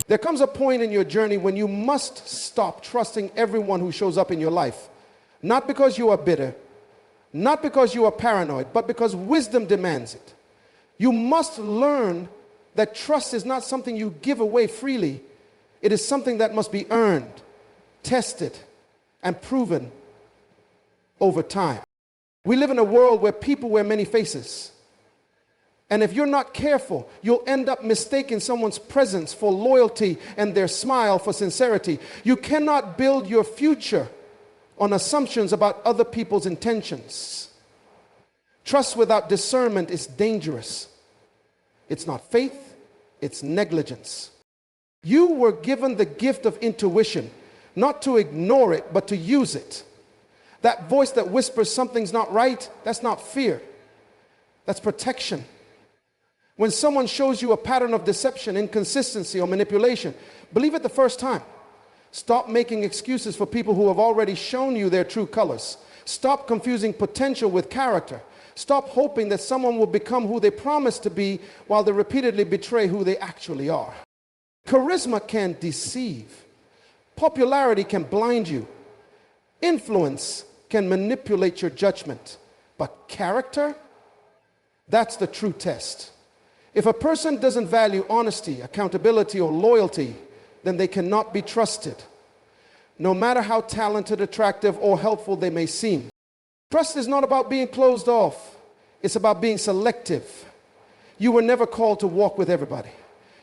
There comes a point in your journey when you must stop trusting everyone who shows up in your life. Not because you are bitter, not because you are paranoid, but because wisdom demands it. You must learn that trust is not something you give away freely. It is something that must be earned, tested, and proven over time. We live in a world where people wear many faces. And if you're not careful, you'll end up mistaking someone's presence for loyalty and their smile for sincerity. You cannot build your future on assumptions about other people's intentions. Trust without discernment is dangerous. It's not faith, it's negligence. You were given the gift of intuition, not to ignore it, but to use it. That voice that whispers something's not right, that's not fear. That's protection. When someone shows you a pattern of deception, inconsistency, or manipulation, believe it the first time. Stop making excuses for people who have already shown you their true colors. Stop confusing potential with character. Stop hoping that someone will become who they promise to be while they repeatedly betray who they actually are. Charisma can deceive. Popularity can blind you. Influence can manipulate your judgment. But character, that's the true test. If a person doesn't value honesty, accountability, or loyalty, then they cannot be trusted, no matter how talented, attractive, or helpful they may seem. Trust is not about being closed off. It's about being selective. You were never called to walk with everybody.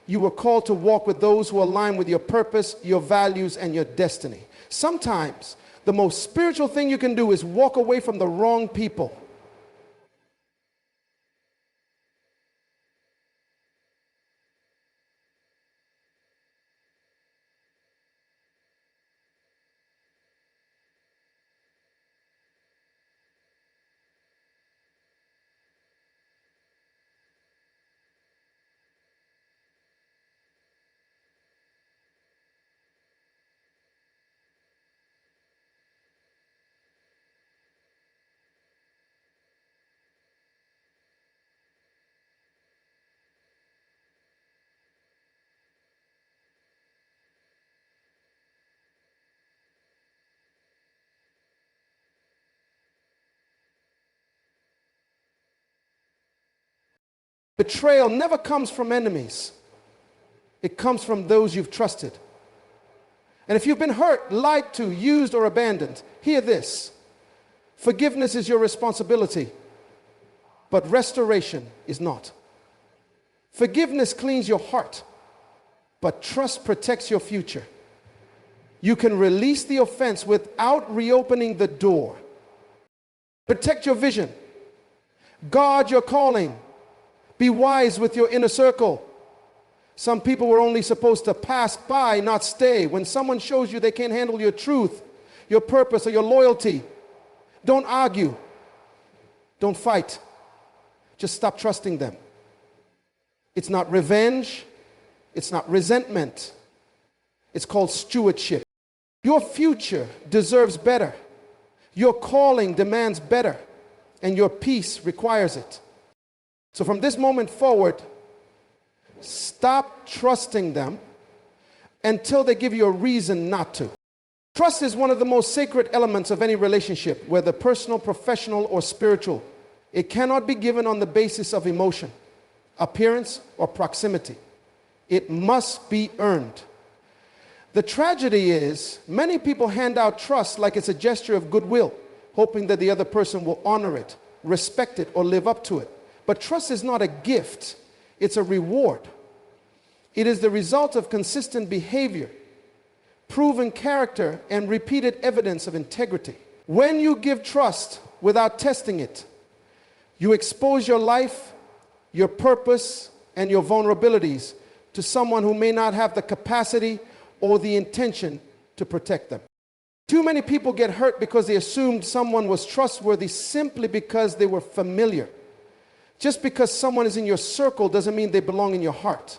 You were called to walk with those who align with your purpose, your values, and your destiny. Sometimes, the most spiritual thing you can do is walk away from the wrong people. Betrayal never comes from enemies. It comes from those you've trusted. And if you've been hurt, lied to, used, or abandoned, hear this. Forgiveness is your responsibility, but restoration is not. Forgiveness cleans your heart, but trust protects your future. You can release the offense without reopening the door. Protect your vision. Guard your calling. Be wise with your inner circle. Some people were only supposed to pass by, not stay. When someone shows you they can't handle your truth, your purpose, or your loyalty, don't argue. Don't fight. Just stop trusting them. It's not revenge. It's not resentment. It's called stewardship. Your future deserves better. Your calling demands better. And your peace requires it. So from this moment forward, stop trusting them until they give you a reason not to. Trust is one of the most sacred elements of any relationship, whether personal, professional, or spiritual. It cannot be given on the basis of emotion, appearance, or proximity. It must be earned. The tragedy is, many people hand out trust like it's a gesture of goodwill, hoping that the other person will honor it, respect it, or live up to it. But trust is not a gift, it's a reward. It is the result of consistent behavior, proven character, and repeated evidence of integrity. When you give trust without testing it, you expose your life, your purpose, and your vulnerabilities to someone who may not have the capacity or the intention to protect them. Too many people get hurt because they assumed someone was trustworthy simply because they were familiar. Just because someone is in your circle doesn't mean they belong in your heart.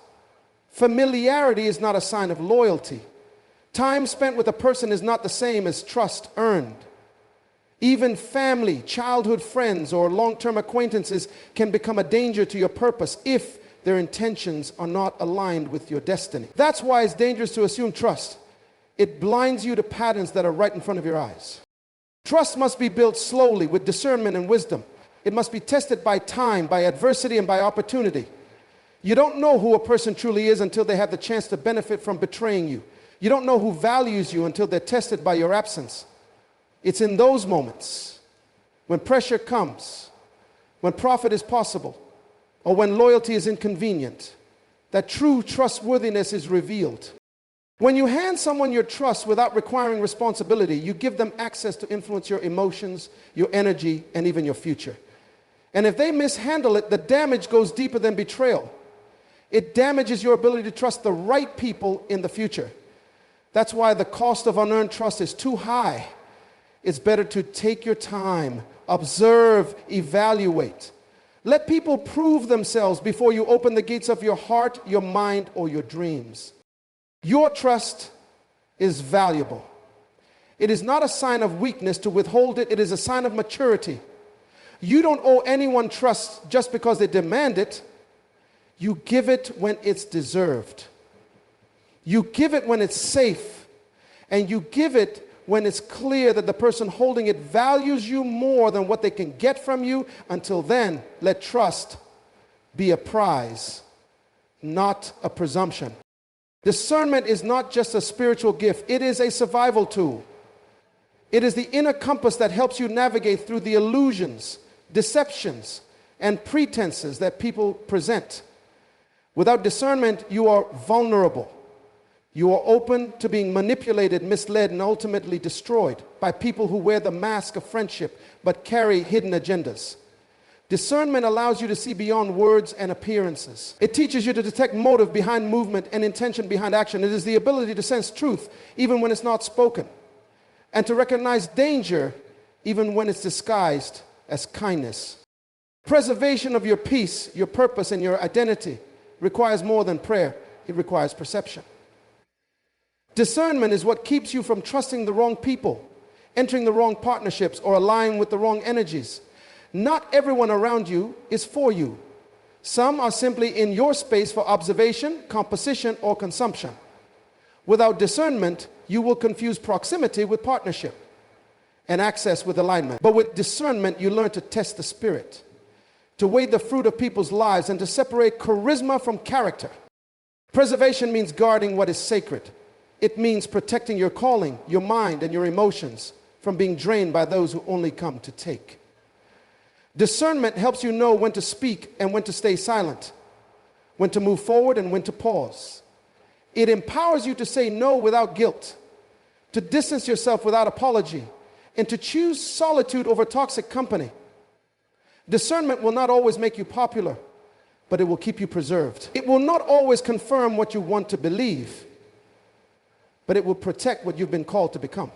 Familiarity is not a sign of loyalty. Time spent with a person is not the same as trust earned. Even family, childhood friends, or long-term acquaintances can become a danger to your purpose if their intentions are not aligned with your destiny. That's why it's dangerous to assume trust. It blinds you to patterns that are right in front of your eyes. Trust must be built slowly with discernment and wisdom. It must be tested by time, by adversity, and by opportunity. You don't know who a person truly is until they have the chance to benefit from betraying you. You don't know who values you until they're tested by your absence. It's in those moments, when pressure comes, when profit is possible, or when loyalty is inconvenient, that true trustworthiness is revealed. When you hand someone your trust without requiring responsibility, you give them access to influence your emotions, your energy, and even your future. And if they mishandle it, the damage goes deeper than betrayal. It damages your ability to trust the right people in the future. That's why the cost of unearned trust is too high. It's better to take your time, observe, evaluate. Let people prove themselves before you open the gates of your heart, your mind, or your dreams. Your trust is valuable. It is not a sign of weakness to withhold it. It is a sign of maturity. You don't owe anyone trust just because they demand it. You give it when it's deserved. You give it when it's safe. And you give it when it's clear that the person holding it values you more than what they can get from you. Until then, let trust be a prize, not a presumption. Discernment is not just a spiritual gift. It is a survival tool. It is the inner compass that helps you navigate through the illusions, deceptions, and pretenses that people present. Without discernment, you are vulnerable. You are open to being manipulated, misled, and ultimately destroyed by people who wear the mask of friendship but carry hidden agendas. Discernment allows you to see beyond words and appearances. It teaches you to detect motive behind movement and intention behind action. It is the ability to sense truth even when it's not spoken, and to recognize danger even when it's disguised as kindness. Preservation of your peace, your purpose, and your identity requires more than prayer. It requires perception. Discernment is what keeps you from trusting the wrong people, entering the wrong partnerships, or aligning with the wrong energies. Not everyone around you is for you. Some are simply in your space for observation, composition, or consumption. Without discernment, you will confuse proximity with partnership and access with alignment. But with discernment, you learn to test the spirit, to weigh the fruit of people's lives, and to separate charisma from character. Preservation means guarding what is sacred. It means protecting your calling, your mind, and your emotions from being drained by those who only come to take. Discernment helps you know when to speak and when to stay silent, when to move forward and when to pause. It empowers you to say no without guilt, to distance yourself without apology, and to choose solitude over toxic company. Discernment will not always make you popular, but it will keep you preserved. It will not always confirm what you want to believe, but it will protect what you've been called to become.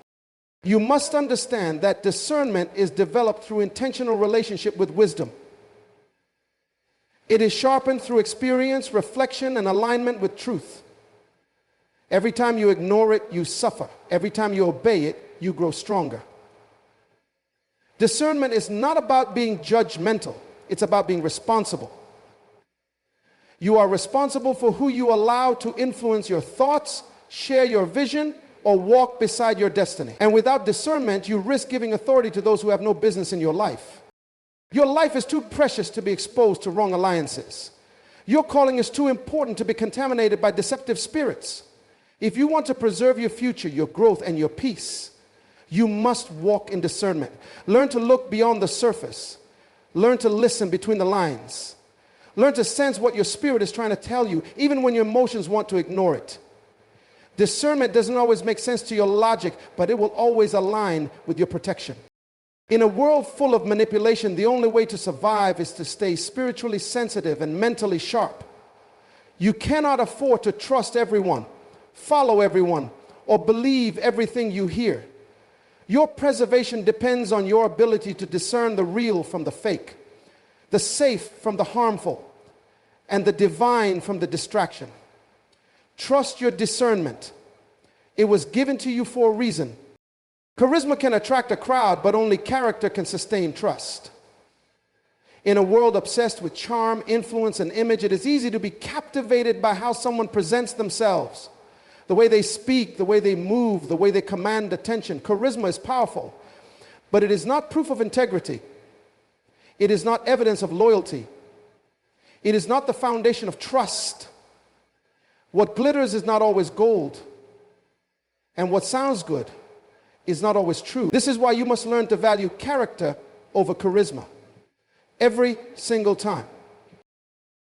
You must understand that discernment is developed through intentional relationship with wisdom. It is sharpened through experience, reflection, and alignment with truth. Every time you ignore it, you suffer. Every time you obey it, you grow stronger. Discernment is not about being judgmental. It's about being responsible. You are responsible for who you allow to influence your thoughts, share your vision, or walk beside your destiny. And without discernment, you risk giving authority to those who have no business in your life. Your life is too precious to be exposed to wrong alliances. Your calling is too important to be contaminated by deceptive spirits. If you want to preserve your future, your growth, and your peace, you must walk in discernment. Learn to look beyond the surface. Learn to listen between the lines. Learn to sense what your spirit is trying to tell you, even when your emotions want to ignore it. Discernment doesn't always make sense to your logic, but it will always align with your protection. In a world full of manipulation, the only way to survive is to stay spiritually sensitive and mentally sharp. You cannot afford to trust everyone, follow everyone, or believe everything you hear. Your preservation depends on your ability to discern the real from the fake, the safe from the harmful, and the divine from the distraction. Trust your discernment. It was given to you for a reason. Charisma can attract a crowd, but only character can sustain trust. In a world obsessed with charm, influence, and image, it is easy to be captivated by how someone presents themselves, the way they speak, the way they move, the way they command attention. Charisma is powerful, but it is not proof of integrity. It is not evidence of loyalty. It is not the foundation of trust. What glitters is not always gold, and what sounds good is not always true. This is why you must learn to value character over charisma. Every single time.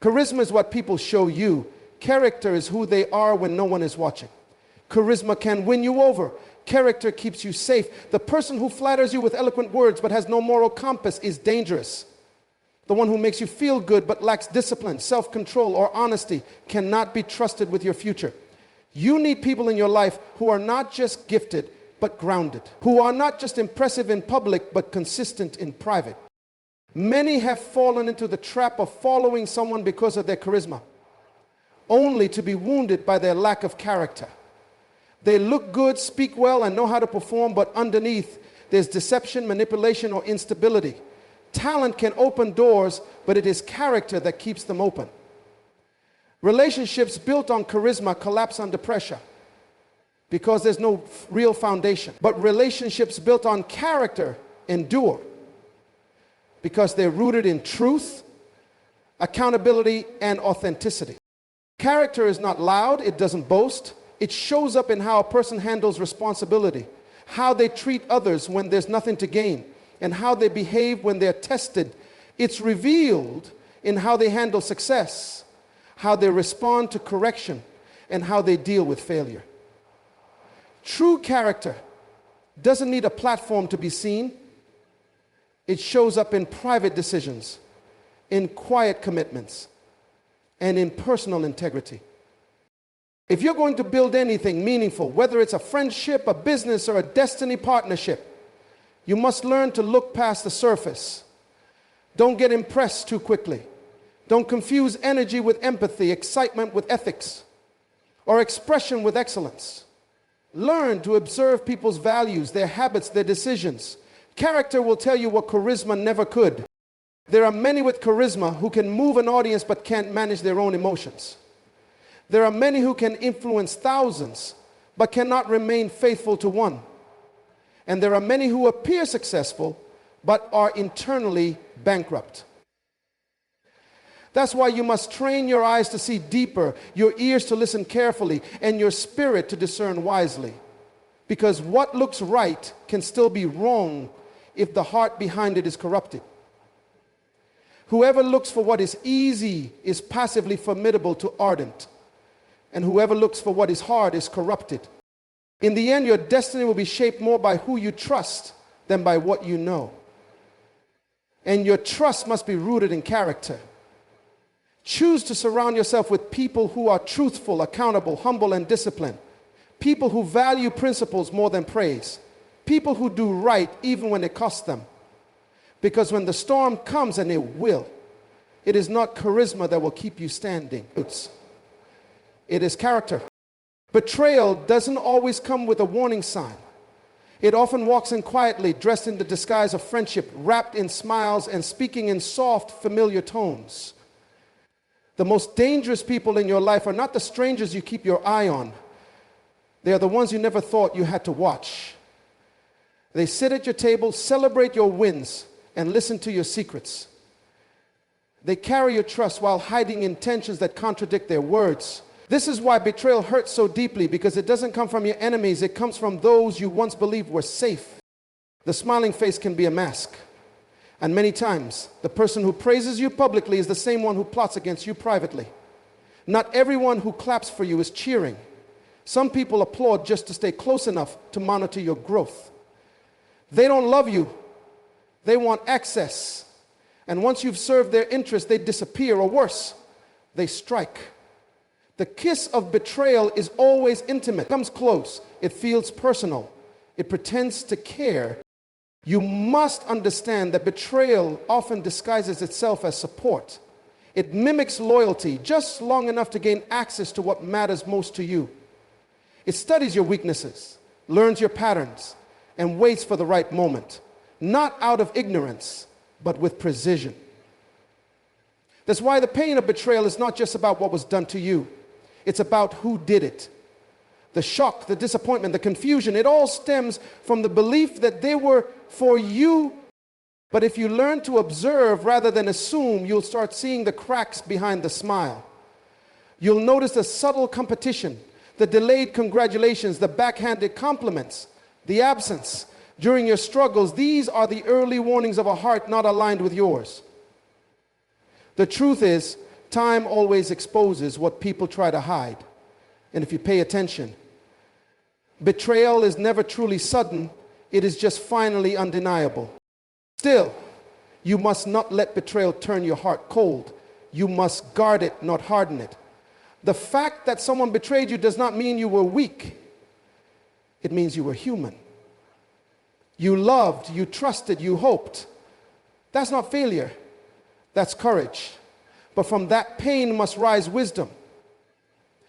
Charisma is what people show you. Character is who they are when no one is watching. Charisma can win you over. Character keeps you safe. The person who flatters you with eloquent words but has no moral compass is dangerous. The one who makes you feel good but lacks discipline, self-control, or honesty cannot be trusted with your future. You need people in your life who are not just gifted but grounded, who are not just impressive in public but consistent in private. Many have fallen into the trap of following someone because of their charisma, only to be wounded by their lack of character. They look good, speak well, and know how to perform, but underneath there's deception, manipulation, or instability. Talent can open doors, but it is character that keeps them open. Relationships built on charisma collapse under pressure because there's no real foundation. But relationships built on character endure, because they're rooted in truth, accountability, and authenticity. Character is not loud, it doesn't boast. It shows up in how a person handles responsibility, how they treat others when there's nothing to gain, and how they behave when they're tested. It's revealed in how they handle success, how they respond to correction, and how they deal with failure. True character doesn't need a platform to be seen. It shows up in private decisions, in quiet commitments, and in personal integrity. If you're going to build anything meaningful, whether it's a friendship, a business, or a destiny partnership, you must learn to look past the surface. Don't get impressed too quickly. Don't confuse energy with empathy, excitement with ethics, or expression with excellence. Learn to observe people's values, their habits, their decisions. Character will tell you what charisma never could. There are many with charisma who can move an audience but can't manage their own emotions. There are many who can influence thousands but cannot remain faithful to one. And there are many who appear successful but are internally bankrupt. That's why you must train your eyes to see deeper, your ears to listen carefully, and your spirit to discern wisely. Because what looks right can still be wrong if the heart behind it is corrupted. Whoever looks for what is easy is passively formidable to ardent. And whoever looks for what is hard is corrupted. In the end, your destiny will be shaped more by who you trust than by what you know. And your trust must be rooted in character. Choose to surround yourself with people who are truthful, accountable, humble, and disciplined. People who value principles more than praise. People who do right even when it costs them. Because when the storm comes, and it will, it is not charisma that will keep you standing. It is character. Betrayal doesn't always come with a warning sign. It often walks in quietly, dressed in the disguise of friendship, wrapped in smiles and speaking in soft, familiar tones. The most dangerous people in your life are not the strangers you keep your eye on. They are the ones you never thought you had to watch. They sit at your table, celebrate your wins, and listen to your secrets. They carry your trust while hiding intentions that contradict their words. This is why betrayal hurts so deeply, because it doesn't come from your enemies. It comes from those you once believed were safe. The smiling face can be a mask. And many times, the person who praises you publicly is the same one who plots against you privately. Not everyone who claps for you is cheering. Some people applaud just to stay close enough to monitor your growth. They don't love you. They want access. And once you've served their interest, they disappear, or worse, they strike. The kiss of betrayal is always intimate. It comes close. It feels personal. It pretends to care. You must understand that betrayal often disguises itself as support. It mimics loyalty just long enough to gain access to what matters most to you. It studies your weaknesses, learns your patterns, and waits for the right moment. Not out of ignorance, but with precision. That's why the pain of betrayal is not just about what was done to you. It's about who did it. The shock, the disappointment, the confusion, it all stems from the belief that they were for you. But if you learn to observe rather than assume, you'll start seeing the cracks behind the smile. You'll notice the subtle competition, the delayed congratulations, the backhanded compliments, the absence. During your struggles, these are the early warnings of a heart not aligned with yours. The truth is, time always exposes what people try to hide. And if you pay attention, betrayal is never truly sudden. It is just finally undeniable. Still, you must not let betrayal turn your heart cold. You must guard it, not harden it. The fact that someone betrayed you does not mean you were weak. It means you were human. You loved, you trusted, you hoped. That's not failure. That's courage. But from that pain must rise wisdom.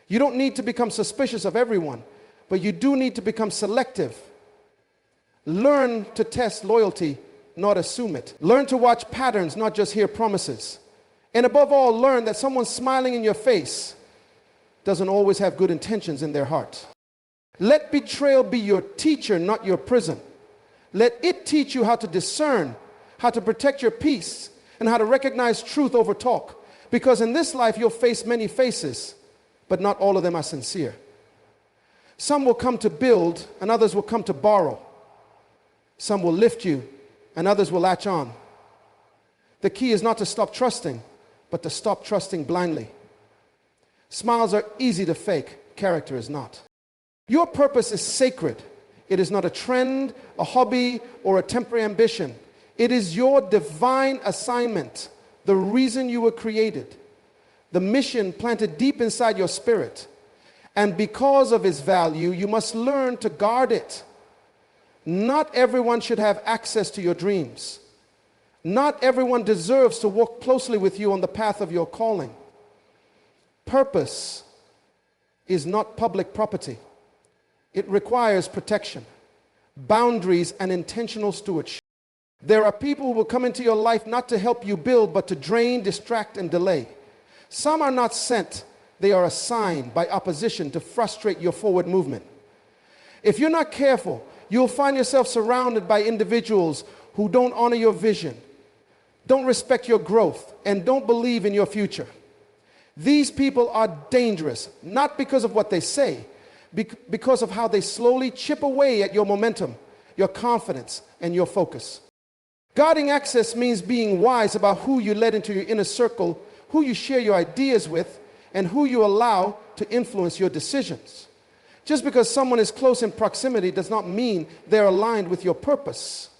You don't need to become suspicious of everyone, but you do need to become selective. Learn to test loyalty, not assume it. Learn to watch patterns, not just hear promises. And above all, learn that someone smiling in your face doesn't always have good intentions in their heart. Let betrayal be your teacher, not your prison. Let it teach you how to discern, how to protect your peace, and how to recognize truth over talk. Because in this life, you'll face many faces, but not all of them are sincere. Some will come to build, and others will come to borrow. Some will lift you, and others will latch on. The key is not to stop trusting, but to stop trusting blindly. Smiles are easy to fake. Character is not. Your purpose is sacred. It is not a trend, a hobby, or a temporary ambition. It is your divine assignment, the reason you were created, the mission planted deep inside your spirit. And because of its value, you must learn to guard it. Not everyone should have access to your dreams. Not everyone deserves to walk closely with you on the path of your calling. Purpose is not public property. It requires protection, boundaries, and intentional stewardship. There are people who will come into your life not to help you build, but to drain, distract, and delay. Some are not sent. They are assigned by opposition to frustrate your forward movement. If you're not careful, you'll find yourself surrounded by individuals who don't honor your vision, don't respect your growth, and don't believe in your future. These people are dangerous, not because of what they say, because of how they slowly chip away at your momentum, your confidence, and your focus. Guarding access means being wise about who you let into your inner circle, who you share your ideas with, and who you allow to influence your decisions. Just because someone is close in proximity does not mean they're aligned with your purpose.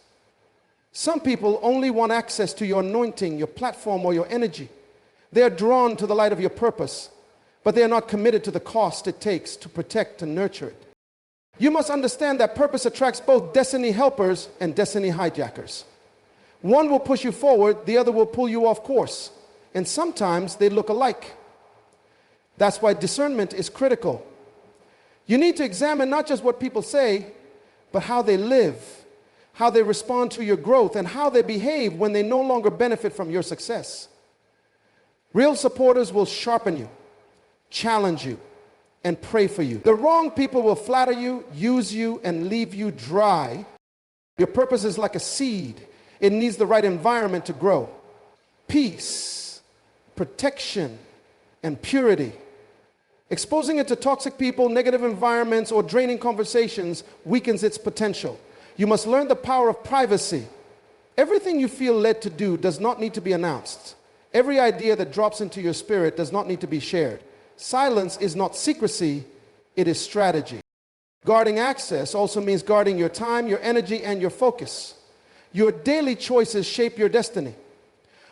Some people only want access to your anointing, your platform, or your energy. They are drawn to the light of your purpose, but they are not committed to the cost it takes to protect and nurture it. You must understand that purpose attracts both destiny helpers and destiny hijackers. One will push you forward, the other will pull you off course, and sometimes they look alike. That's why discernment is critical. You need to examine not just what people say, but how they live, how they respond to your growth, and how they behave when they no longer benefit from your success. Real supporters will sharpen you, challenge you, and pray for you. The wrong people will flatter you, use you, and leave you dry. Your purpose is like a seed. It needs the right environment to grow. Peace, protection, and purity. Exposing it to toxic people, negative environments, or draining conversations weakens its potential. You must learn the power of privacy. Everything you feel led to do does not need to be announced. Every idea that drops into your spirit does not need to be shared. Silence is not secrecy, it is strategy. Guarding access also means guarding your time, your energy, and your focus. Your daily choices shape your destiny.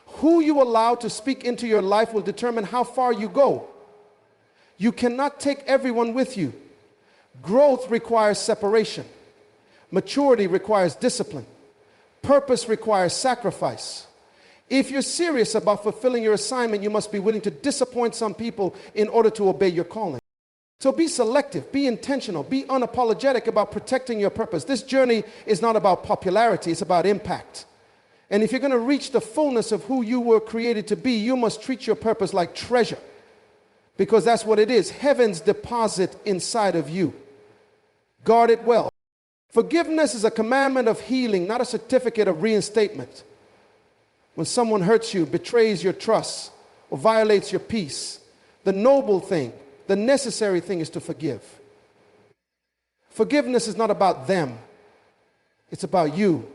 Who you allow to speak into your life will determine how far you go. You cannot take everyone with you. Growth requires separation. Maturity requires discipline. Purpose requires sacrifice. If you're serious about fulfilling your assignment, you must be willing to disappoint some people in order to obey your calling. So be selective, be intentional, be unapologetic about protecting your purpose. This journey is not about popularity, it's about impact. And if you're going to reach the fullness of who you were created to be, you must treat your purpose like treasure. Because that's what it is. Heaven's deposit inside of you. Guard it well. Forgiveness is a commandment of healing, not a certificate of reinstatement. When someone hurts you, betrays your trust, or violates your peace, the noble thing, the necessary thing is to forgive. Forgiveness is not about them. It's about you.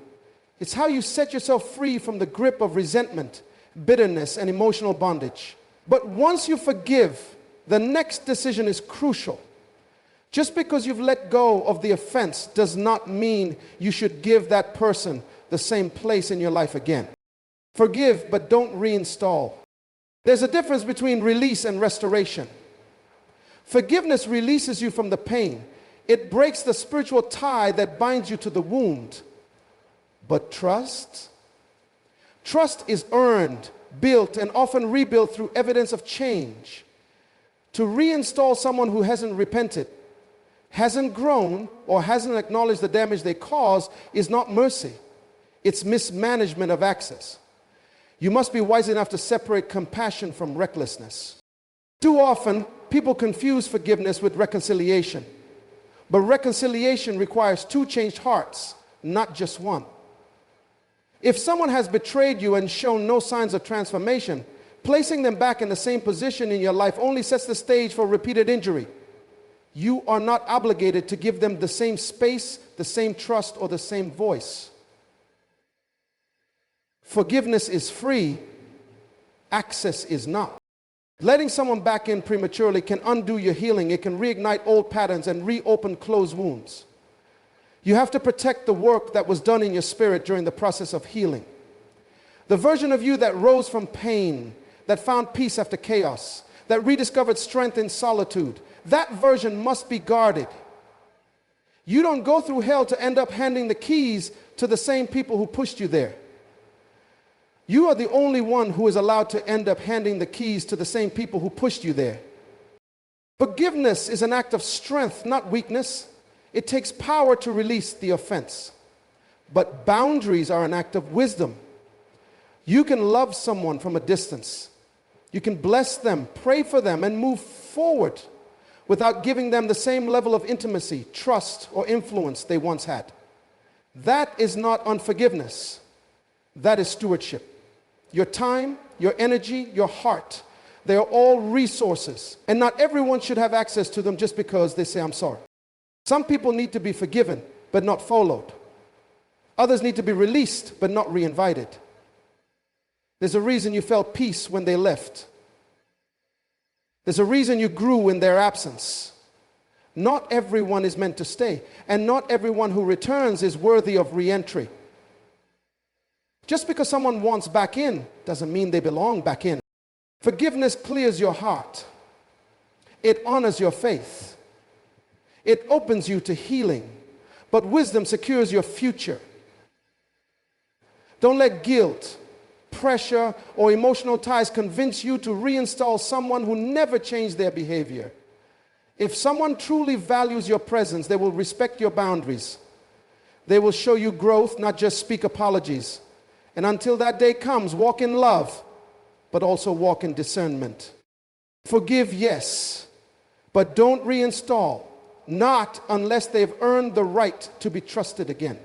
It's how you set yourself free from the grip of resentment, bitterness, and emotional bondage. But once you forgive, the next decision is crucial. Just because you've let go of the offense does not mean you should give that person the same place in your life again. Forgive, but don't reinstall. There's a difference between release and restoration. Forgiveness releases you from the pain. It breaks the spiritual tie that binds you to the wound. But trust is earned, built, and often rebuilt through evidence of change. To reinstall someone who hasn't repented, hasn't grown, or hasn't acknowledged the damage they caused is not mercy. It's mismanagement of access. You must be wise enough to separate compassion from recklessness. Too often, people confuse forgiveness with reconciliation. But reconciliation requires two changed hearts, not just one. If someone has betrayed you and shown no signs of transformation, placing them back in the same position in your life only sets the stage for repeated injury. You are not obligated to give them the same space, the same trust, or the same voice. Forgiveness is free. Access is not. Letting someone back in prematurely can undo your healing. It can reignite old patterns and reopen closed wounds. You have to protect the work that was done in your spirit during the process of healing. The version of you that rose from pain, that found peace after chaos, that rediscovered strength in solitude, that version must be guarded. You don't go through hell to end up handing the keys to the same people who pushed you there. You are the only one who is allowed to end up handing the keys to the same people who pushed you there. Forgiveness is an act of strength, not weakness. It takes power to release the offense. But boundaries are an act of wisdom. You can love someone from a distance. You can bless them, pray for them, and move forward without giving them the same level of intimacy, trust, or influence they once had. That is not unforgiveness. That is stewardship. Your time, your energy, your heart, they are all resources. And not everyone should have access to them just because they say, I'm sorry. Some people need to be forgiven, but not followed. Others need to be released, but not reinvited. There's a reason you felt peace when they left. There's a reason you grew in their absence. Not everyone is meant to stay, and not everyone who returns is worthy of re-entry. Just because someone wants back in doesn't mean they belong back in. Forgiveness clears your heart. It honors your faith. It opens you to healing, but wisdom secures your future. Don't let guilt, pressure, or emotional ties convince you to reinstall someone who never changed their behavior. If someone truly values your presence, they will respect your boundaries. They will show you growth, not just speak apologies. And until that day comes, walk in love, but also walk in discernment. Forgive, yes, but don't reinstall. Not unless they've earned the right to be trusted again.